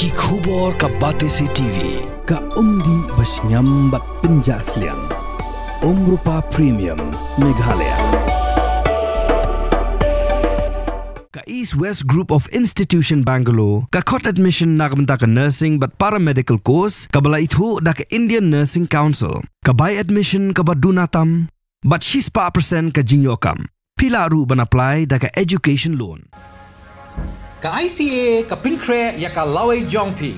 Ki khubor ka Batesi TV ka umdi basnyam bat penjasliang Umrupa Premium Meghalaya ka East West Group of Institution Bangalore ka khot admission nagmenta ka nursing but paramedical course ka bala ithu da ka Indian Nursing Council ka buy admission ka badunatam but 6% ka jingyokam pila ru ban apply da ka education loan ka ICA ka pinkre ya ka laway jongpi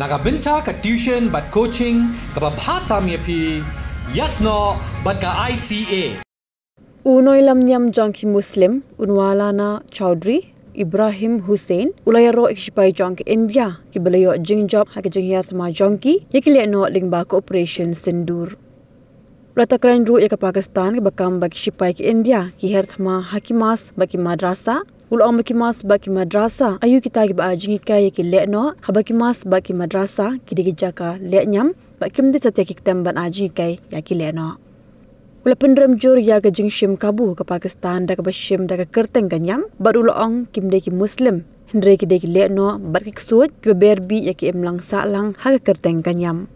nagabenta ka tuition but coaching ka babhatam yapi yasno but ka ICA Unoy lamnyam jongki Muslim unwalana Chaudhry Ibrahim Hussein ulayaro ikshipay jongki India ki balayo jingjob haki jingyat ma jongki yakile no lingba cooperation sindur Latakran ru ya ka Pakistan ki bakam baki shipay ki India ki herthma hakimas baki madrasa Ulang baki mas baki madrasa ayu kita ki ba jingi kaya ki lekno habaki mas baki madrasa ki digijaka leknyam bakim de satek temban aji kai ya ki lekno Ula pendram jur ya ga jingshim kabu ke Pakistan da ka bashim da ka kerteng kanyam barulang kim de ki muslim hendre ki de ki lekno bat ki suj ki berbi ya ki emlang salang ha ka kerteng kanyam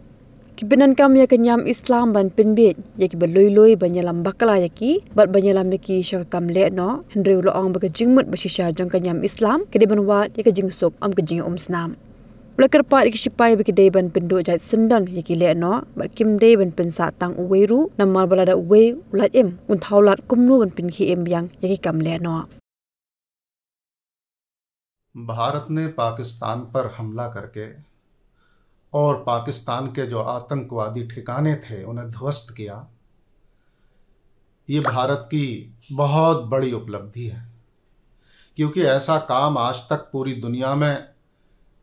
Kipinan kam ya kenyam Islam ban pinbit ya ki berloi-loi banyalam bakala ya ki bat banyalam ya ki syaka kam le no hendri ulo ong baga jingmut basisya jong kenyam Islam kede banwat ya ke jingsuk am ke jing snam Ula kerpat ya ki sipai bagi day ban pindu jait sendan ya ki le no bat kim day ban pinsa tang uweru namal balada uwe ulat im un thaulat kumnu ban pin ki em yang ya ki kam le no Bharat ने पाकिस्तान पर हमला करके और पाकिस्तान के जो आतंकवादी ठिकाने थे उन्हें ध्वस्त किया ये भारत की बहुत बड़ी उपलब्धि है क्योंकि ऐसा काम आज तक पूरी दुनिया में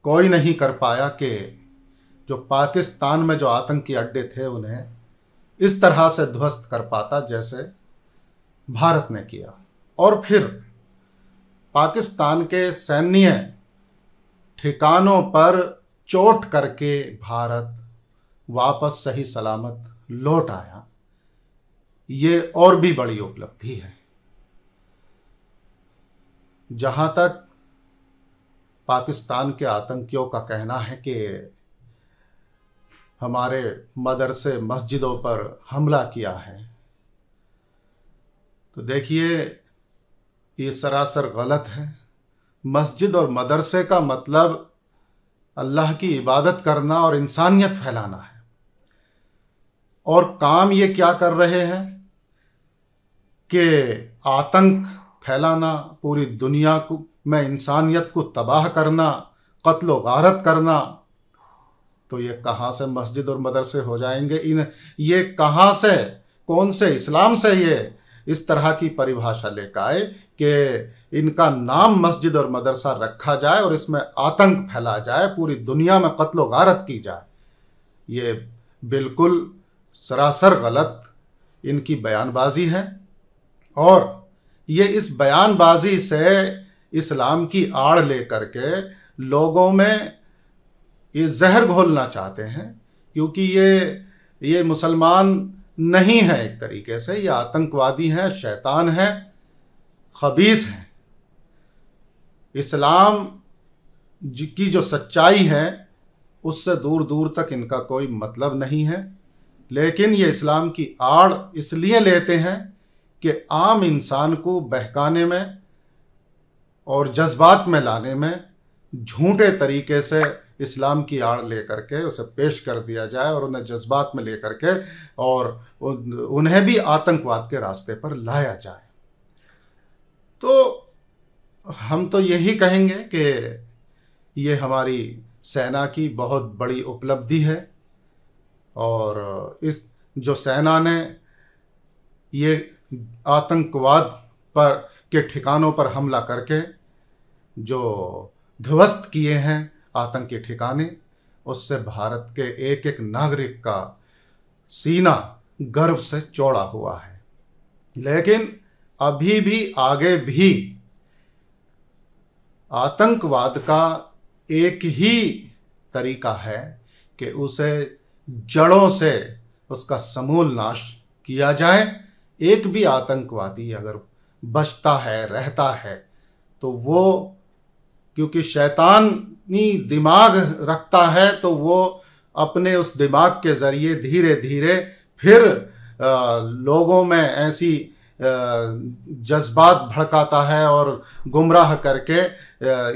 कोई नहीं कर पाया कि जो पाकिस्तान में जो आतंकी अड्डे थे उन्हें इस तरह से ध्वस्त कर पाता जैसे भारत ने किया और फिर पाकिस्तान के सैन्य ठिकानों पर चोट करके भारत वापस सही सलामत लौट आया ये और भी बड़ी उपलब्धि है जहां तक पाकिस्तान के आतंकियों का कहना है कि हमारे मदरसे मस्जिदों पर हमला किया है तो देखिए ये सरासर गलत है मस्जिद और मदरसे का मतलब अल्लाह की इबादत करना और इंसानियत फैलाना है और काम ये क्या कर रहे हैं कि आतंक फैलाना पूरी दुनिया को में इंसानियत को तबाह करना कत्ल व गारत करना तो ये कहाँ से मस्जिद और मदरसे हो जाएंगे ये कहाँ से कौन से इस्लाम से ये इस तरह की परिभाषा लेकर आए कि इनका नाम मस्जिद और मदरसा रखा जाए और इसमें आतंक फैला जाए पूरी दुनिया में कत्ल व गारत की जाए ये बिल्कुल सरासर गलत इनकी बयानबाजी है और ये इस बयानबाजी से इस्लाम की आड़ लेकर के लोगों में ये जहर घोलना चाहते हैं क्योंकि ये मुसलमान नहीं है एक तरीके से ये आतंकवादी हैं शैतान हैं खबीस हैं इस्लाम की जो सच्चाई है उससे दूर दूर तक इनका कोई मतलब नहीं है लेकिन ये इस्लाम की आड़ इसलिए लेते हैं कि आम इंसान को बहकाने में और जज्बात में लाने में झूठे तरीके से इस्लाम की आड़ लेकर के उसे पेश कर दिया जाए और उन्हें जज्बात में लेकर के और उन्हें भी आतंकवाद के रास्ते पर लाया जाए तो हम तो यही कहेंगे कि ये हमारी सेना की बहुत बड़ी उपलब्धि है और इस जो सेना ने ये आतंकवाद पर के ठिकानों पर हमला करके जो ध्वस्त किए हैं आतंकी ठिकाने उससे भारत के एक एक नागरिक का सीना गर्व से चौड़ा हुआ है लेकिन अभी भी आगे भी आतंकवाद का एक ही तरीका है कि उसे जड़ों से उसका समूल नाश किया जाए एक भी आतंकवादी अगर बचता है रहता है तो वो क्योंकि शैतान अपनी दिमाग रखता है तो वो अपने उस दिमाग के ज़रिए धीरे धीरे फिर लोगों में ऐसी जज्बात भड़काता है और गुमराह करके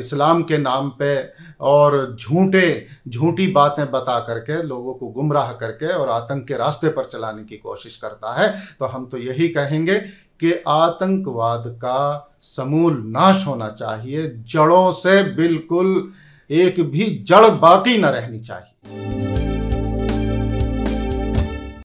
इस्लाम के नाम पे और झूठी बातें बता करके लोगों को गुमराह करके और आतंक के रास्ते पर चलाने की कोशिश करता है। तो हम तो यही कहेंगे कि आतंकवाद का समूल नाश होना चाहिए, जड़ों से बिल्कुल एक भी जड़ बाकी न रहनी चाहिए।